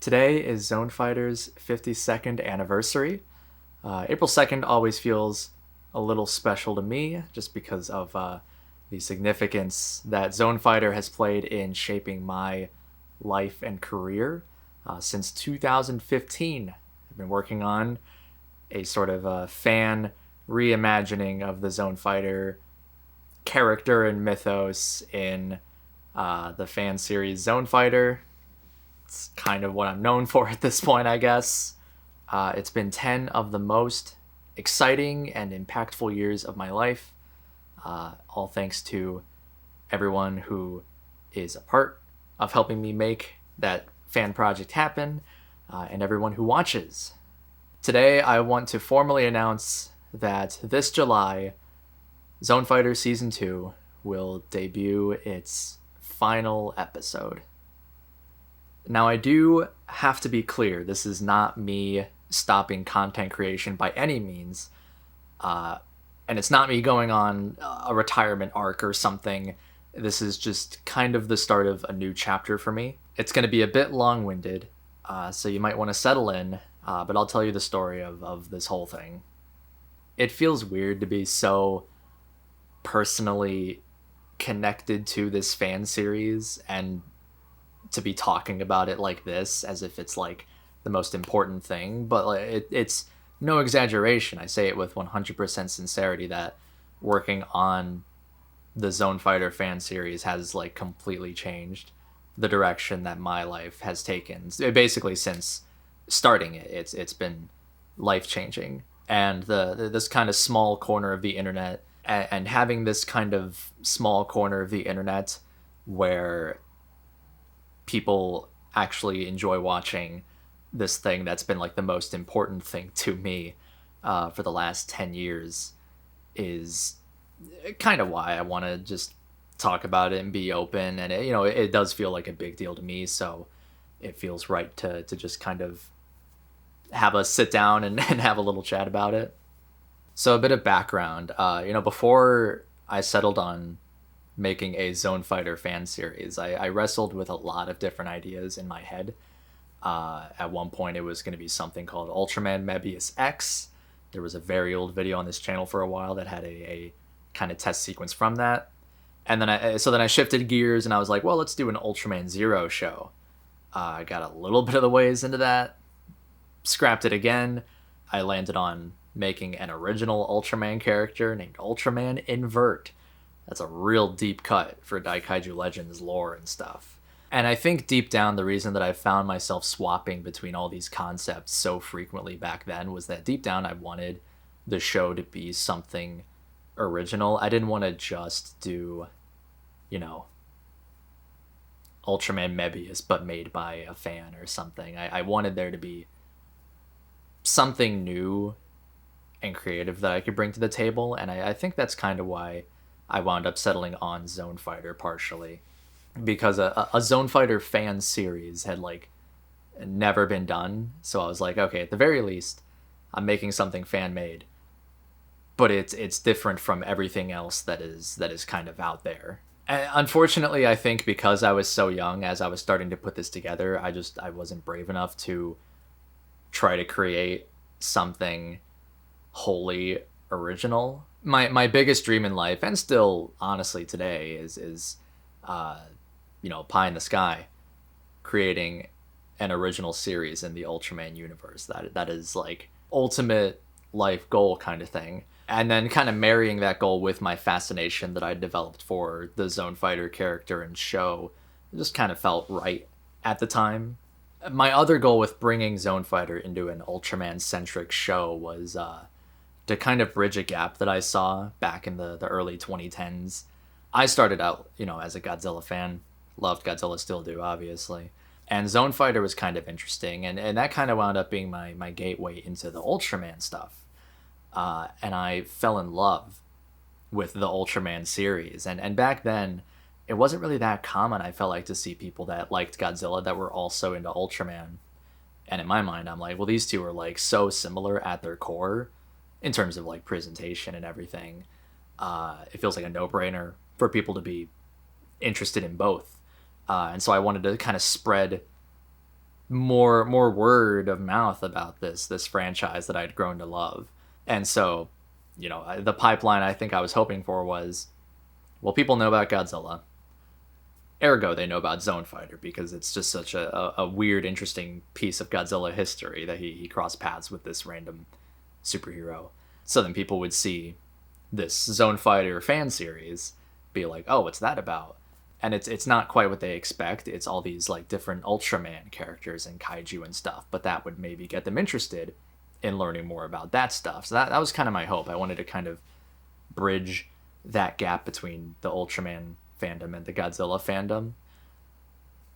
Today is Zone Fighter's 52nd anniversary. April 2nd always feels a little special to me just because of the significance that Zone Fighter has played in shaping my life and career. Since 2015, I've been working on a sort of fan reimagining of the Zone Fighter character and mythos in the fan series Zone Fighter. It's kind of what I'm known for at this point, I guess. It's been 10 of the most exciting and impactful years of my life, all thanks to everyone who is a part of helping me make that fan project happen, and everyone who watches. Today, I want to formally announce that this July, Zone Fighter Season 2 will debut its final episode. Now, I do have to be clear, this is not me stopping content creation by any means, and it's not me going on a retirement arc or something. This is just kind of the start of a new chapter for me. It's going to be a bit long-winded, so you might want to settle in, but I'll tell you the story of this whole thing. It feels weird to be so personally connected to this fan series and to be talking about it like this as if it's like the most important thing, but it's no exaggeration. I say it with 100% sincerity that working on the Zone Fighter fan series has like completely changed the direction that my life has taken. Basically since starting it, it's been life-changing. And this kind of small corner of the internet, and having this kind of small corner of the internet where people actually enjoy watching this thing that's been like the most important thing to me for the last 10 years is kind of why I want to just talk about it and be open. And it does feel like a big deal to me, so it feels right to just kind of have us sit down and have a little chat about it. So a bit of background, before I settled on making a Zone Fighter fan series, I wrestled with a lot of different ideas in my head. At one point, it was going to be something called Ultraman Mebius X. There was a very old video on this channel for a while that had a kind of test sequence from that. And then I shifted gears and I was like, well, let's do an Ultraman Zero show. I got a little bit of the ways into that, scrapped it again. I landed on making an original Ultraman character named Ultraman Invert. That's a real deep cut for Daikaiju Legends lore and stuff. And I think deep down the reason that I found myself swapping between all these concepts so frequently back then was that deep down I wanted the show to be something original. I didn't want to just do, Ultraman Mebius but made by a fan or something. I wanted there to be something new and creative that I could bring to the table, and I think that's kind of why I wound up settling on Zone Fighter partially, because a Zone Fighter fan series had like never been done. So I was like, okay, at the very least, I'm making something fan made, but it's different from everything else that is kind of out there. And unfortunately, I think because I was so young as I was starting to put this together, I wasn't brave enough to try to create something wholly original. My biggest dream in life, and still honestly today, is pie in the sky, creating an original series in the Ultraman universe. That is like ultimate life goal kind of thing. And then kind of marrying that goal with my fascination that I developed for the Zone Fighter character and show, it just kind of felt right at the time. My other goal with bringing Zone Fighter into an Ultraman-centric show was to kind of bridge a gap that I saw back in the early 2010s. I started out, as a Godzilla fan. Loved Godzilla, still do, obviously. And Zone Fighter was kind of interesting, and that kind of wound up being my gateway into the Ultraman stuff. And I fell in love with the Ultraman series. And back then, it wasn't really that common, I felt like, to see people that liked Godzilla that were also into Ultraman. And in my mind, I'm like, well, these two are like so similar at their core in terms of like presentation and everything. It feels like a no-brainer for people to be interested in both. And so I wanted to kind of spread more word of mouth about this franchise that I'd grown to love. And so, the pipeline I think I was hoping for was, well, people know about Godzilla. Ergo, they know about Zone Fighter because it's just such a weird, interesting piece of Godzilla history that he crossed paths with this random superhero. So then people would see this Zone Fighter fan series, be like, oh, what's that about? And it's not quite what they expect. It's all these like different Ultraman characters and kaiju and stuff, but that would maybe get them interested in learning more about that stuff. So that was kind of my hope. I wanted to kind of bridge that gap between the Ultraman fandom and the Godzilla fandom.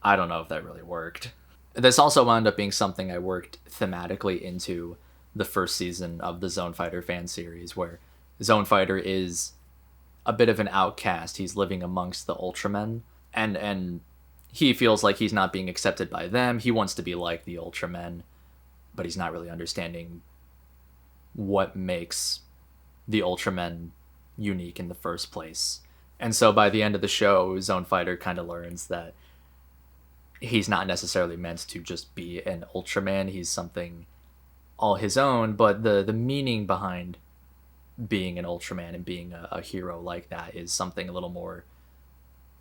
I don't know if that really worked. This also wound up being something I worked thematically into the first season of the Zone Fighter fan series, where Zone Fighter is a bit of an outcast. He's living amongst the Ultramen, and he feels like he's not being accepted by them. He wants to be like the Ultramen, but he's not really understanding what makes the Ultramen unique in the first place. And so by the end of the show, Zone Fighter kind of learns that he's not necessarily meant to just be an Ultraman. He's something all his own, but the meaning behind being an Ultraman and being a hero like that is something a little more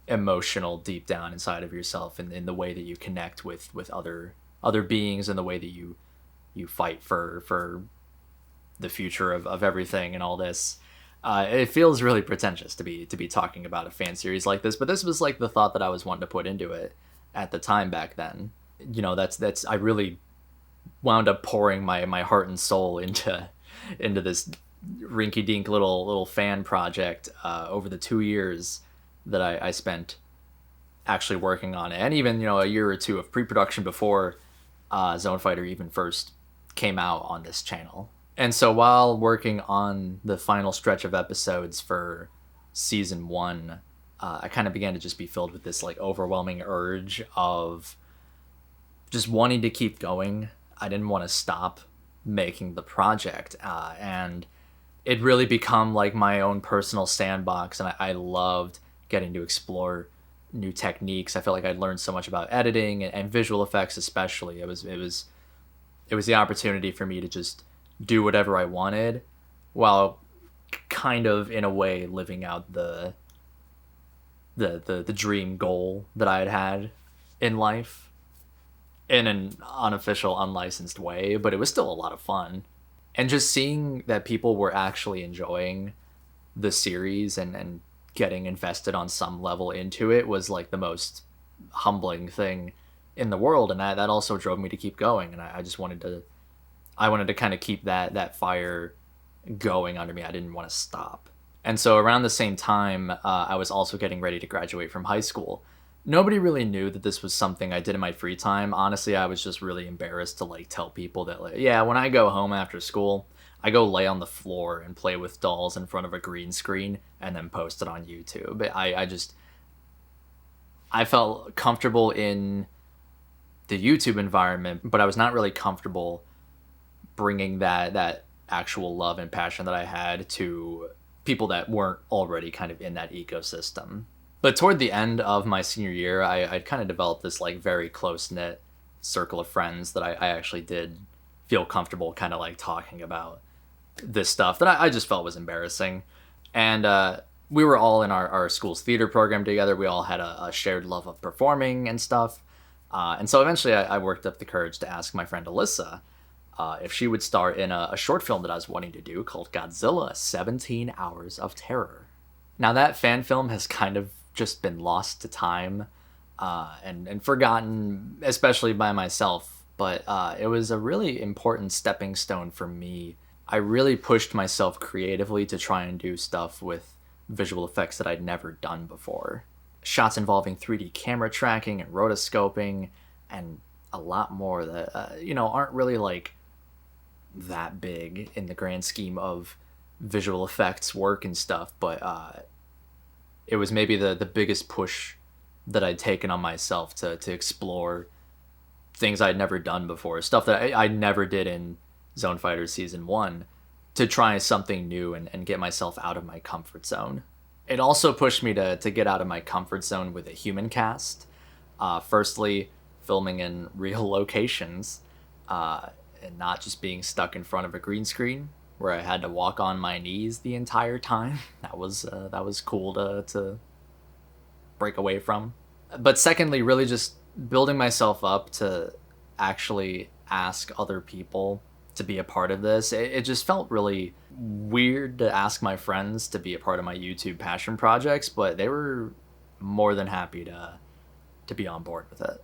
emotional deep down inside of yourself, and in the way that you connect with other beings, and the way that you fight for the future of everything and all this. It feels really pretentious to be talking about a fan series like this, but this was like the thought that I was wanting to put into it at the time back then. That's I really wound up pouring my heart and soul into this rinky-dink little fan project over the 2 years that I spent actually working on it, and even a year or two of pre-production before Zone Fighter even first came out on this channel. And so while working on the final stretch of episodes for season 1, I kind of began to just be filled with this like overwhelming urge of just wanting to keep going. I didn't want to stop making the project, and it really become like my own personal sandbox, and I loved getting to explore new techniques. I felt like I'd learned so much about editing and visual effects especially. It was the opportunity for me to just do whatever I wanted, while kind of in a way living out the dream goal that I had in life in an unofficial, unlicensed way, but it was still a lot of fun. And just seeing that people were actually enjoying the series and getting invested on some level into it was like the most humbling thing in the world, and that also drove me to keep going. And I just wanted to kind of keep that fire going under me. I didn't want to stop. And so around the same time, I was also getting ready to graduate from high school. Nobody really knew that this was something I did in my free time. Honestly, I was just really embarrassed to like tell people that, like, yeah, when I go home after school, I go lay on the floor and play with dolls in front of a green screen and then post it on YouTube. I felt comfortable in the YouTube environment, but I was not really comfortable bringing that actual love and passion that I had to people that weren't already kind of in that ecosystem. But toward the end of my senior year, I'd kind of developed this like very close-knit circle of friends that I actually did feel comfortable kind of like talking about this stuff that I just felt was embarrassing. And we were all in our school's theater program together. We all had a shared love of performing and stuff. And so eventually I worked up the courage to ask my friend Alyssa if she would star in a short film that I was wanting to do called Godzilla 17 Hours of Terror. Now that fan film has kind of just been lost to time and forgotten, especially by myself, but it was a really important stepping stone for me. I really pushed myself creatively to try and do stuff with visual effects that I'd never done before. Shots involving 3D camera tracking and rotoscoping and a lot more that, aren't really like that big in the grand scheme of visual effects work and stuff, but it was maybe the biggest push that I'd taken on myself to explore things I'd never done before, stuff that I never did in Zone Fighter Season 1, to try something new and get myself out of my comfort zone. It also pushed me to get out of my comfort zone with a human cast. Firstly, filming in real locations, and not just being stuck in front of a green screen where I had to walk on my knees the entire time. That was cool to break away from. But secondly, really just building myself up to actually ask other people to be a part of this. It just felt really weird to ask my friends to be a part of my YouTube passion projects, but they were more than happy to be on board with it.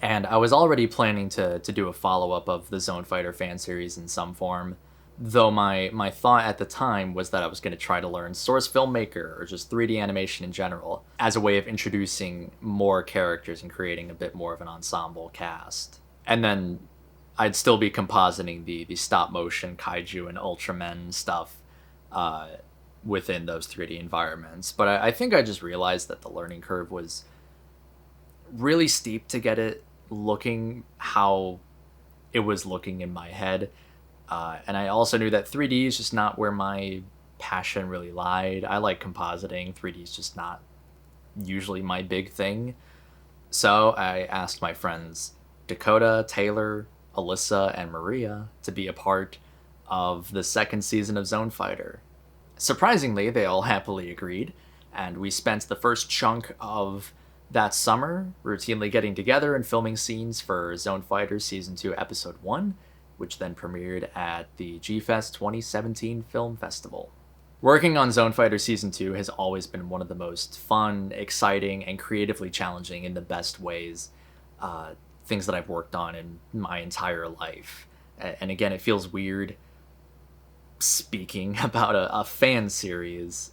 And I was already planning to do a follow-up of the Zone Fighter fan series in some form, though my thought at the time was that I was going to try to learn Source Filmmaker or just 3D animation in general as a way of introducing more characters and creating a bit more of an ensemble cast. And then I'd still be compositing the stop-motion kaiju and Ultramen stuff within those 3D environments. But I think I just realized that the learning curve was really steep to get it looking how it was looking in my head. And I also knew that 3D is just not where my passion really lied. I like compositing. 3D is just not usually my big thing. So I asked my friends Dakota, Taylor, Alyssa, and Maria to be a part of the second season of Zone Fighter. Surprisingly, they all happily agreed, and we spent the first chunk of that summer routinely getting together and filming scenes for Zone Fighter Season 2 Episode 1, which then premiered at the G-Fest 2017 Film Festival. Working on Zone Fighter Season 2 has always been one of the most fun, exciting, and creatively challenging in the best ways things that I've worked on in my entire life. And again, it feels weird speaking about a fan series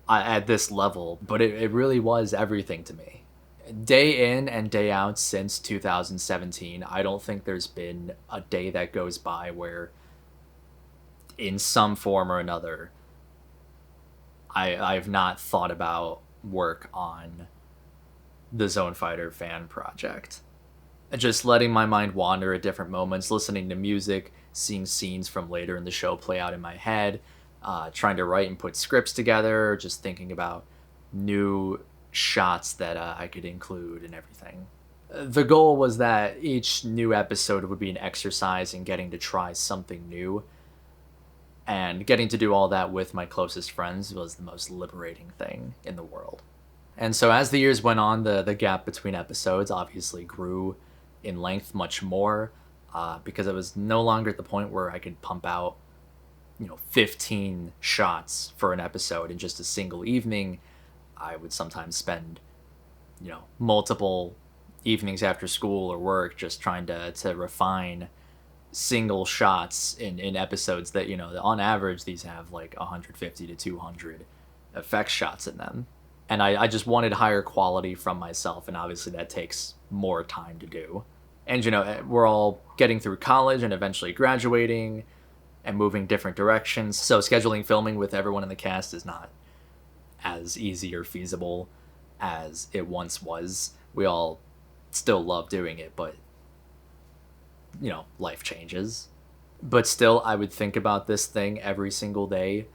at this level, but it really was everything to me. Day in and day out since 2017, I don't think there's been a day that goes by where, in some form or another, I've not thought about work on the Zone Fighter fan project. Just letting my mind wander at different moments, listening to music, seeing scenes from later in the show play out in my head, trying to write and put scripts together, just thinking about new shots that I could include and everything. The goal was that each new episode would be an exercise in getting to try something new, and getting to do all that with my closest friends was the most liberating thing in the world. And so as the years went on, the gap between episodes obviously grew in length much more, because I was no longer at the point where I could pump out 15 shots for an episode in just a single evening. I would sometimes spend multiple evenings after school or work just trying to refine single shots in episodes that on average these have like 150 to 200 effects shots in them, and I just wanted higher quality from myself, and obviously that takes more time to do. And we're all getting through college and eventually graduating and moving different directions, so scheduling filming with everyone in the cast is not as easy or feasible as it once was. We all still love doing it, but life changes. But still, I would think about this thing every single day,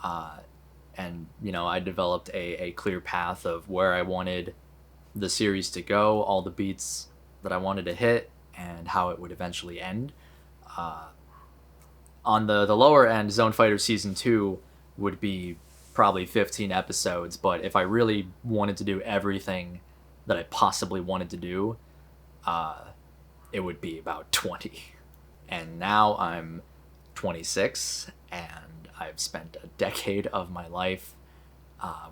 and I developed a clear path of where I wanted the series to go, all the beats that I wanted to hit, and how it would eventually end. On the lower end, Zone Fighter Season 2 would be probably 15 episodes, but if I really wanted to do everything that I possibly wanted to do, it would be about 20. And now I'm 26, and I've spent a decade of my life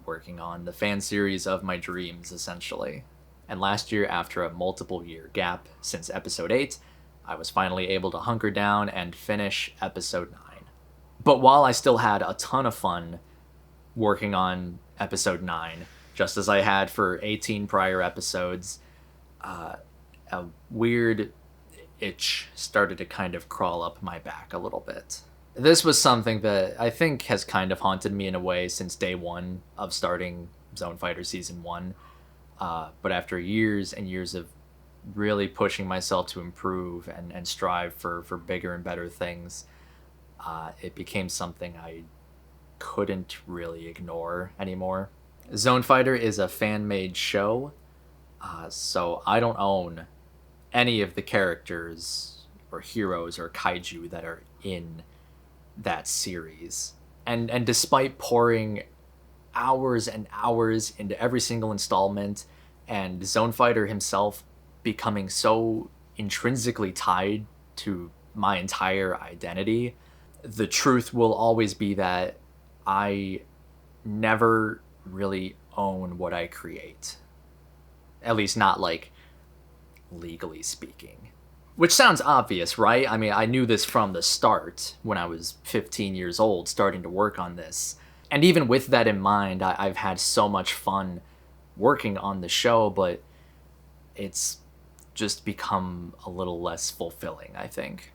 working on the fan series of my dreams, essentially. And last year, after a multiple-year gap since Episode 8, I was finally able to hunker down and finish Episode 9. But while I still had a ton of fun working on Episode 9, just as I had for 18 prior episodes, a weird itch started to kind of crawl up my back a little bit. This was something that I think has kind of haunted me in a way since day one of starting Zone Fighter Season 1. But after years and years of really pushing myself to improve and strive for bigger and better things, it became something I couldn't really ignore anymore. Zone Fighter is a fan-made show, so I don't own any of the characters or heroes or kaiju that are in that series. And despite pouring hours and hours into every single installment, and Zone Fighter himself becoming so intrinsically tied to my entire identity, the truth will always be that I never really own what I create. At least not like legally speaking. Which sounds obvious, right? I mean, I knew this from the start when I was 15 years old, starting to work on this. And even with that in mind, I've had so much fun working on the show, but it's just become a little less fulfilling, I think.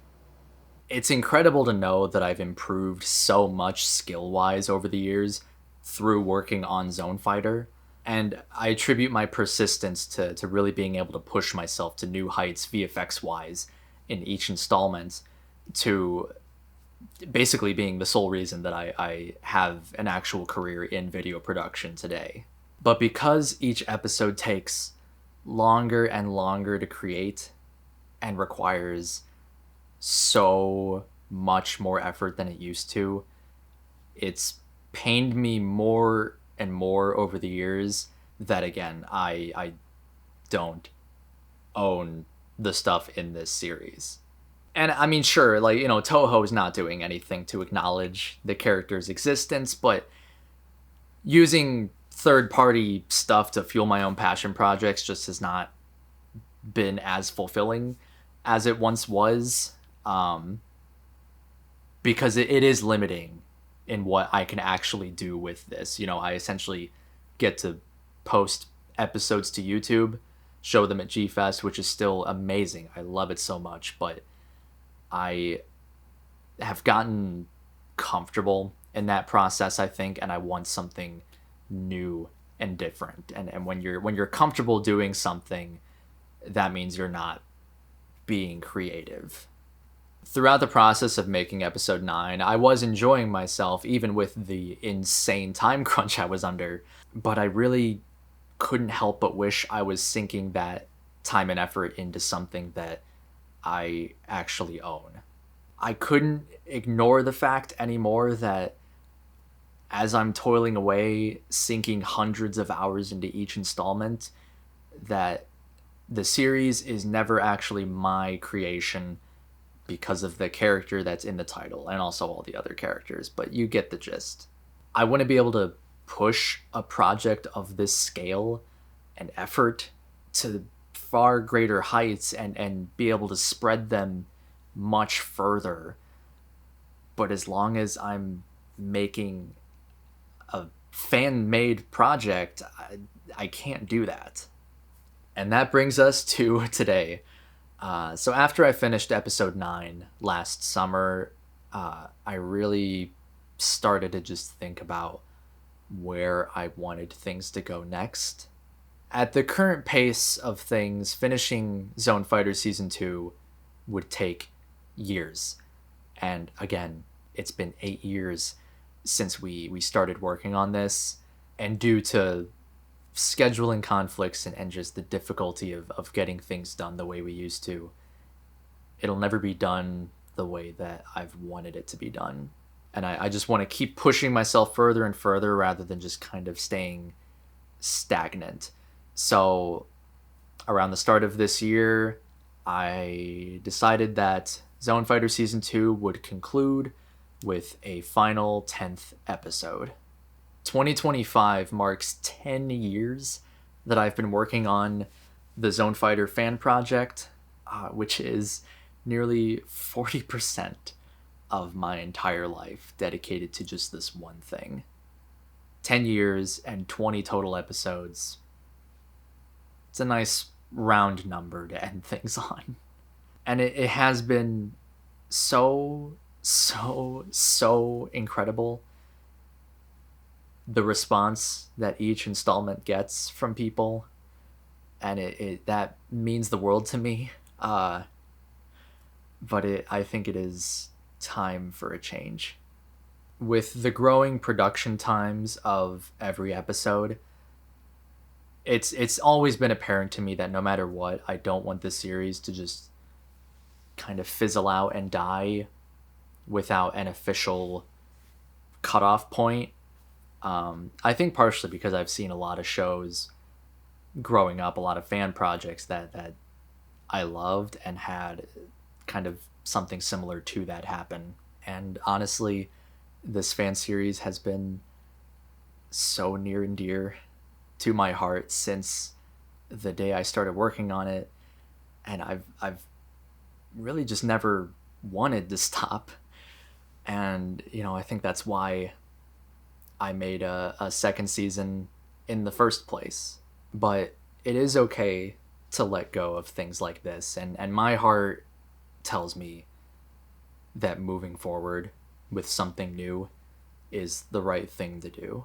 It's incredible to know that I've improved so much skill-wise over the years through working on Zone Fighter, and I attribute my persistence to really being able to push myself to new heights VFX-wise in each installment, to basically being the sole reason that I have an actual career in video production today. But because each episode takes longer and longer to create and requires so much more effort than it used to, it's pained me more and more over the years that, again, I don't own the stuff in this series. And I mean, sure, like, you know, Toho's not doing anything to acknowledge the character's existence, but using third-party stuff to fuel my own passion projects just has not been as fulfilling as it once was, because it is limiting in what I can actually do with this. You know, I essentially get to post episodes to YouTube, show them at G-Fest, which is still amazing. I love it so much, but I have gotten comfortable in that process, I think, and I want something new and different. And when you're comfortable doing something, that means you're not being creative. Throughout the process of making episode 9, I was enjoying myself, even with the insane time crunch I was under, but I really couldn't help but wish I was sinking that time and effort into something that I actually own. I couldn't ignore the fact anymore that as I'm toiling away, sinking hundreds of hours into each installment, that the series is never actually my creation because of the character that's in the title and also all the other characters, but you get the gist. I want to be able to push a project of this scale and effort to far greater heights and be able to spread them much further. But as long as I'm making a fan-made project, I can't do that. And that brings us to today. So after I finished episode 9 last summer, I really started to just think about where I wanted things to go next. At the current pace of things, finishing Zone Fighter Season 2 would take years. And again, it's been 8 years since we started working on this. And due to scheduling conflicts and just the difficulty of getting things done the way we used to, it'll never be done the way that I've wanted it to be done. And I just want to keep pushing myself further and further rather than just kind of staying stagnant. So around the start of this year, I decided that Zone Fighter Season 2 would conclude with a final 10th episode. 2025 marks 10 years that I've been working on the Zone Fighter fan project, which is nearly 40% of my entire life dedicated to just this one thing. 10 years and 20 total episodes. It's a nice round number to end things on. And it has been so incredible, the response that each installment gets from people, and it that means the world to me. But I think it is time for a change. With the growing production times of every episode, it's always been apparent to me that no matter what, I don't want this series to just kind of fizzle out and die without an official cutoff point. I think partially because I've seen a lot of shows growing up, a lot of fan projects that I loved and had kind of something similar to that happen. And honestly, this fan series has been so near and dear to my heart since the day I started working on it, and I've really just never wanted to stop. And I think that's why I made a second season in the first place. But it is okay to let go of things like this, and my heart tells me that moving forward with something new is the right thing to do.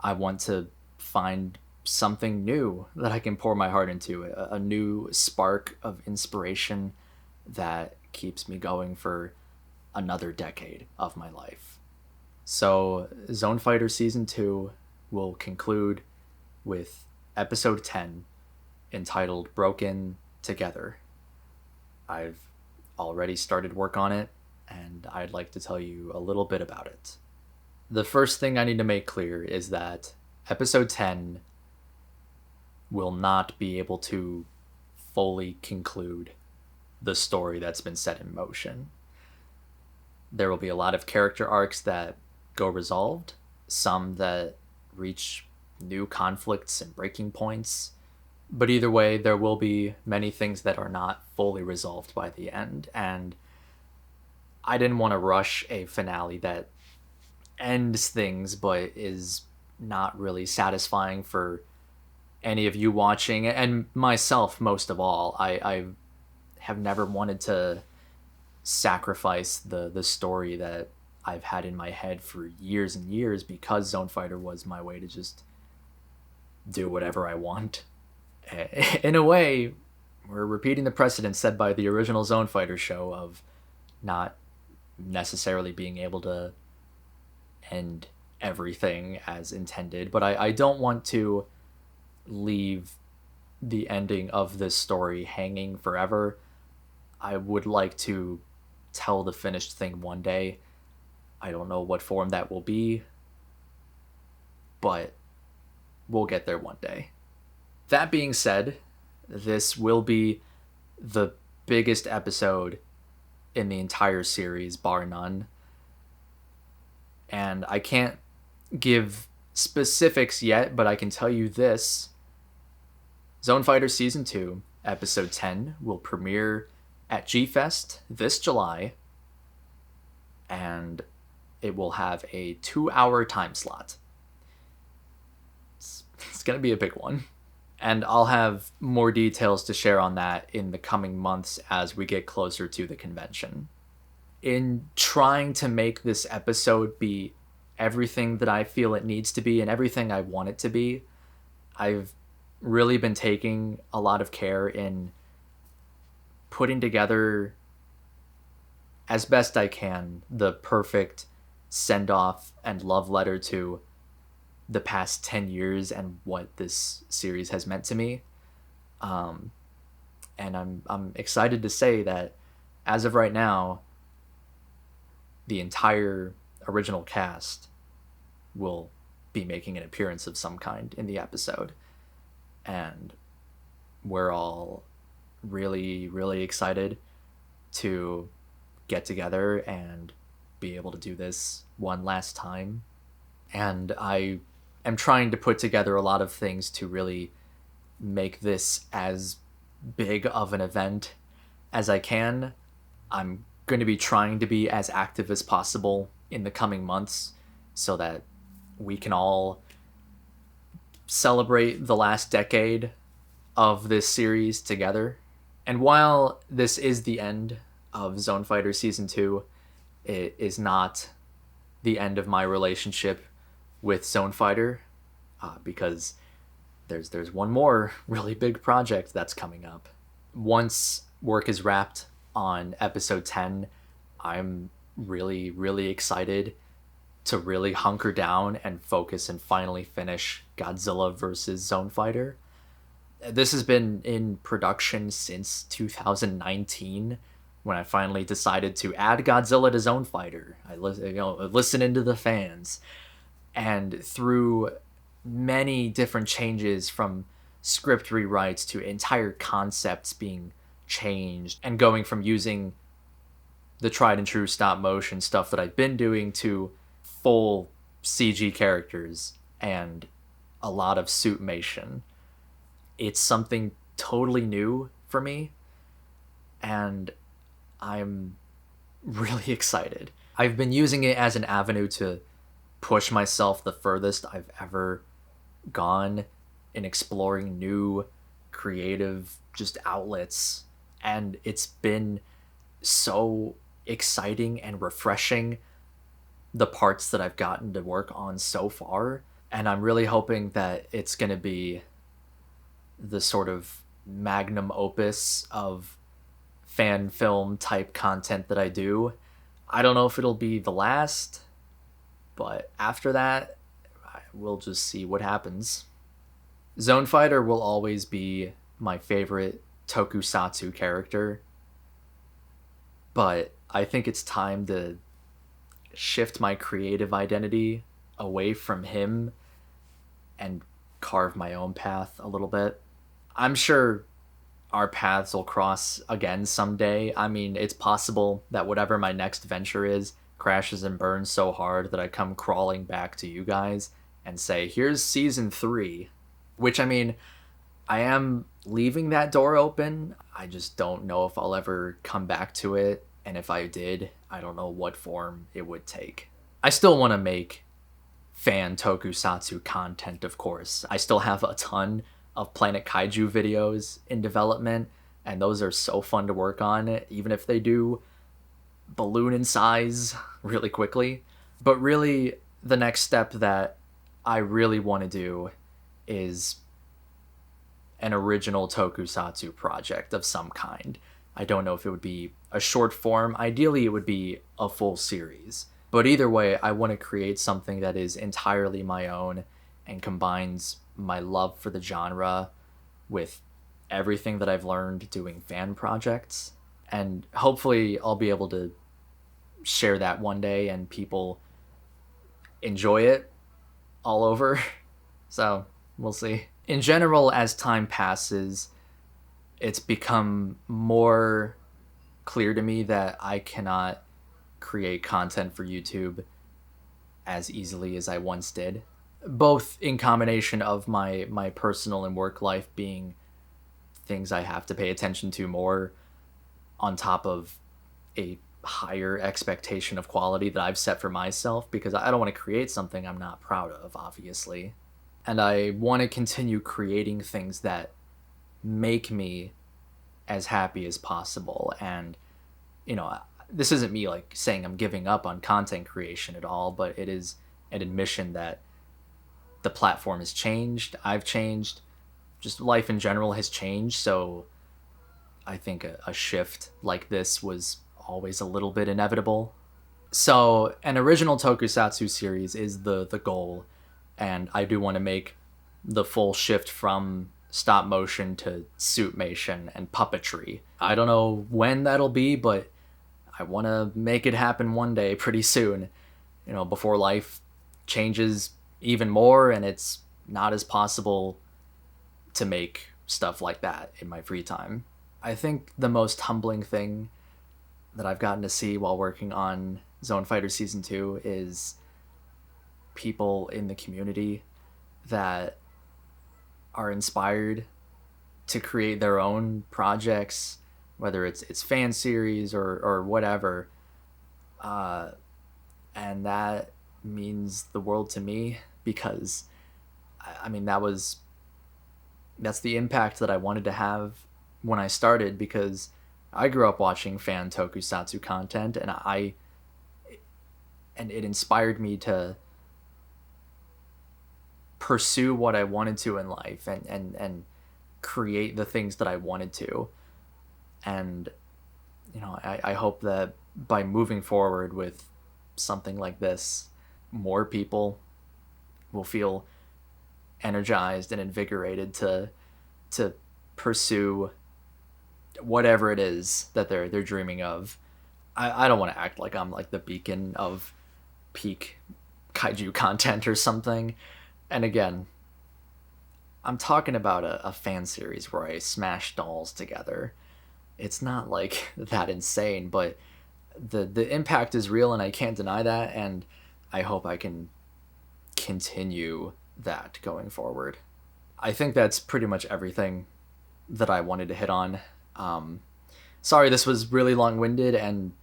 I want to find something new that I can pour my heart into, a new spark of inspiration that keeps me going for another decade of my life. So, Zone Fighter Season 2 will conclude with episode 10 entitled Broken Together. I've already started work on it, and I'd like to tell you a little bit about it. The first thing I need to make clear is that episode 10 will not be able to fully conclude the story that's been set in motion. There will be a lot of character arcs that go resolved, some that reach new conflicts and breaking points, but either way, there will be many things that are not fully resolved by the end, and I didn't want to rush a finale that ends things but is not really satisfying for any of you watching, and myself most of all. I have never wanted to sacrifice the story that I've had in my head for years and years, because Zone Fighter was my way to just do whatever I want. In a way, we're repeating the precedent set by the original Zone Fighter show of not necessarily being able to end everything as intended, but I don't want to leave the ending of this story hanging forever. I would like to tell the finished thing one day. I don't know what form that will be, but we'll get there one day. That being said, this will be the biggest episode in the entire series, bar none. And I can't give specifics yet, but I can tell you this. Zone Fighter Season 2, Episode 10, will premiere at G-Fest this July, and it will have a 2-hour time slot. It's going to be a big one. And I'll have more details to share on that in the coming months as we get closer to the convention. In trying to make this episode be everything that I feel it needs to be and everything I want it to be, I've really been taking a lot of care in putting together, as best I can, the perfect send-off and love letter to the past 10 years and what this series has meant to me. And I'm excited to say that as of right now, the entire original cast will be making an appearance of some kind in the episode. And we're all really, really excited to get together and be able to do this one last time. And I am trying to put together a lot of things to really make this as big of an event as I can. I'm going to be trying to be as active as possible in the coming months so that we can all celebrate the last decade of this series together. And while this is the end of Zone Fighter Season 2, it is not the end of my relationship with Zone Fighter, because there's one more really big project that's coming up. Once work is wrapped on episode 10, I'm really, really excited to really hunker down and focus and finally finish Godzilla versus Zone Fighter. This has been in production since 2019 when I finally decided to add Godzilla to Zone Fighter. Listening to the fans, and through many different changes from script rewrites to entire concepts being changed and going from using the tried and true stop motion stuff that I've been doing to full CG characters and a lot of suitmation. It's something totally new for me, and I'm really excited. I've been using it as an avenue to push myself the furthest I've ever gone in exploring new creative just outlets, and it's been so exciting and refreshing, the parts that I've gotten to work on so far. And I'm really hoping that it's going to be the sort of magnum opus of fan film type content that I do. I don't know if it'll be the last, but after that, we'll just see what happens. Zone Fighter will always be my favorite tokusatsu character, but I think it's time to shift my creative identity away from him and carve my own path a little bit. I'm sure our paths will cross again someday. I mean, it's possible that whatever my next venture is crashes and burns so hard that I come crawling back to you guys and say, here's season 3. Which, I mean, I am leaving that door open. I just don't know if I'll ever come back to it. And if I did, I don't know what form it would take. I still want to make fan tokusatsu content, of course. I still have a ton of Planet Kaiju videos in development, and those are so fun to work on, even if they do balloon in size really quickly. But really, the next step that I really want to do is an original tokusatsu project of some kind. I don't know if it would be a short form. Ideally, it would be a full series. But either way, I want to create something that is entirely my own and combines my love for the genre with everything that I've learned doing fan projects. And hopefully I'll be able to share that one day and people enjoy it all over. So we'll see. In general, as time passes, it's become more clear to me that I cannot create content for YouTube as easily as I once did. Both in combination of my personal and work life being things I have to pay attention to more, on top of a higher expectation of quality that I've set for myself, because I don't want to create something I'm not proud of, obviously. And I want to continue creating things that make me as happy as possible. And, you know, this isn't me like saying I'm giving up on content creation at all, but it is an admission that the platform has changed. I've changed. Just life in general has changed. So I think a shift like this was always a little bit inevitable. So an original tokusatsu series is the goal. And I do want to make the full shift from stop motion to suitmation and puppetry. I don't know when that'll be, but I want to make it happen one day pretty soon. You know, before life changes even more and it's not as possible to make stuff like that in my free time. I think the most humbling thing that I've gotten to see while working on Zone Fighter Season 2 is people in the community that are inspired to create their own projects, whether it's fan series or whatever, and that means the world to me, because I mean that's the impact that I wanted to have when I started, because I grew up watching fan tokusatsu content, and it inspired me to pursue what I wanted to in life and create the things that I wanted to. And, you know, I hope that by moving forward with something like this, more people will feel energized and invigorated to pursue whatever it is that they're dreaming of. I don't want to act like I'm like the beacon of peak kaiju content or something. And again, I'm talking about a fan series where I smash dolls together. It's not like that insane, but the impact is real and I can't deny that, and I hope I can continue that going forward. I think that's pretty much everything that I wanted to hit on. Sorry this was really long-winded, and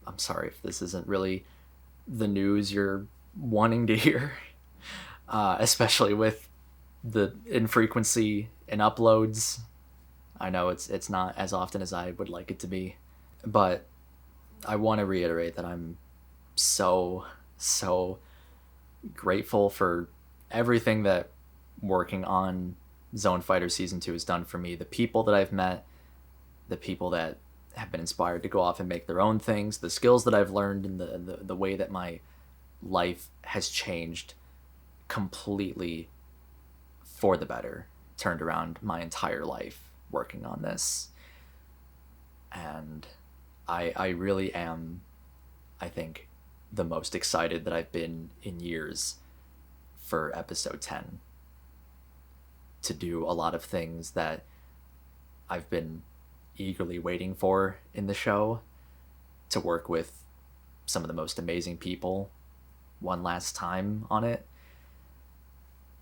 I'm sorry if this isn't really the news you're wanting to hear, especially with the infrequency in uploads. I know it's not as often as I would like it to be, but I want to reiterate that I'm so grateful for everything that working on Zone Fighter Season 2 has done for me. The people that I've met, the people that have been inspired to go off and make their own things, the skills that I've learned, and the way that my life has changed completely for the better, turned around my entire life working on this. And I really am, I think, the most excited that I've been in years for episode 10, to do a lot of things that I've been eagerly waiting for in the show, to work with some of the most amazing people one last time on it.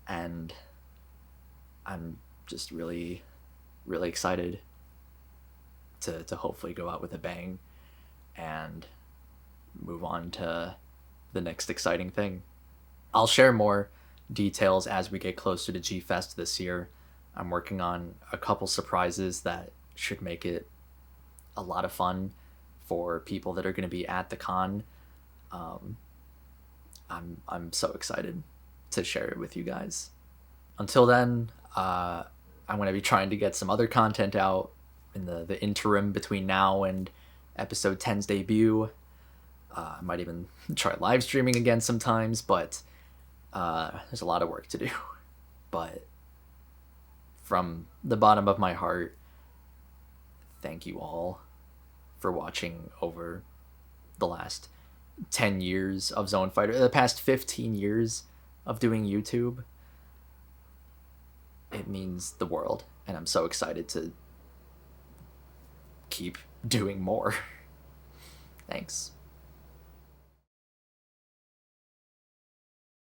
And I'm just really excited to hopefully go out with a bang and move on to the next exciting thing. I'll share more details as we get closer to G-Fest this year. I'm working on a couple surprises that should make it a lot of fun for people that are going to be at the con. I'm so excited to share it with you guys. Until then, I'm going to be trying to get some other content out in the interim between now and episode 10's debut. I might even try live streaming again sometimes, but there's a lot of work to do. But from the bottom of my heart, thank you all for watching over the last 10 years of Zone Fighter, the past 15 years of doing YouTube. It means the world, and I'm so excited to keep doing more. Thanks.